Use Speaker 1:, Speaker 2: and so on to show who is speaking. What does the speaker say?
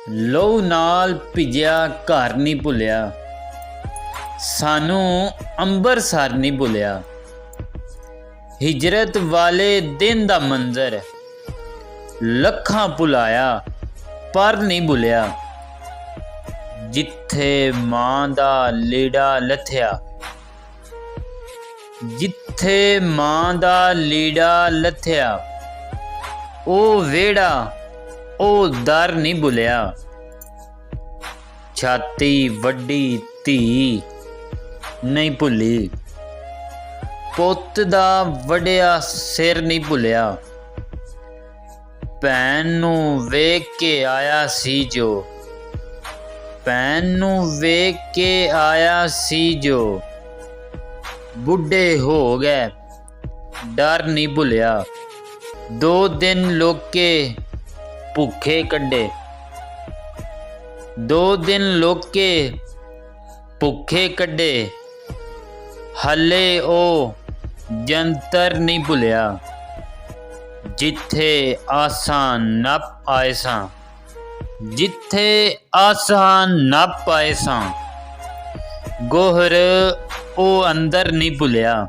Speaker 1: ਲਹੂ ਨਾਲ ਭਿੱਜਿਆ ਘਰ ਨਹੀਂ ਭੁੱਲਿਆ, ਸਾਨੂੰ ਅੰਬਰਸਰ ਨਹੀਂ ਭੁੱਲਿਆ। ਹਿਜਰਤ ਵਾਲੇ ਦਿਨ ਦਾ ਮੰਜ਼ਰ ਲੱਖਾਂ ਭੁਲਾਇਆ ਪਰ ਨਹੀਂ ਭੁੱਲਿਆ। ਜਿੱਥੇ ਮਾਂ ਦਾ ਲੀੜਾ ਲੱਥਿਆ, ਜਿੱਥੇ ਮਾਂ ਦਾ ਲੀੜਾ ਲੱਥਿਆ, ਉਹ ਵਿਹੜਾ ਉਹ ਦਰ ਨਹੀਂ ਭੁੱਲਿਆ। ਛਾਤੀ ਵੱਡੀ ਧੀ ਨਹੀਂ ਭੁੱਲੀ, ਪੁੱਤ ਦਾ ਵੱਡਿਆ ਸਿਰ ਨਹੀਂ ਭੁੱਲਿਆ। ਭੈਣ ਨੂੰ ਵੇਖ ਕੇ ਆਇਆ ਸੀ ਜੋ, ਭੈਣ ਨੂੰ ਵੇਖ ਕੇ ਆਇਆ ਸੀ ਜੋ, ਬੁੱਢੇ ਹੋ ਗਏ ਡਰ ਨਹੀਂ ਭੁੱਲਿਆ। 2 ਦਿਨ ਲੋਕੇ ਭੁੱਖੇ ਕੱਢੇ, 2 ਦਿਨ ਲੋਕੇ ਭੁੱਖੇ ਕੱਢੇ, ਹਲੇ ਉਹ ਜੰਤਰ ਨਹੀਂ ਭੁੱਲਿਆ। ਜਿੱਥੇ ਆਸਾਂ ਨੱਪ ਆਏ ਸਾਂ, ਜਿੱਥੇ ਆਸਾਂ ਨੱਪ ਆਏ ਸਾਂ, ਗੋਹਰ ਉਹ ਅੰਦਰ ਨਹੀਂ ਭੁੱਲਿਆ।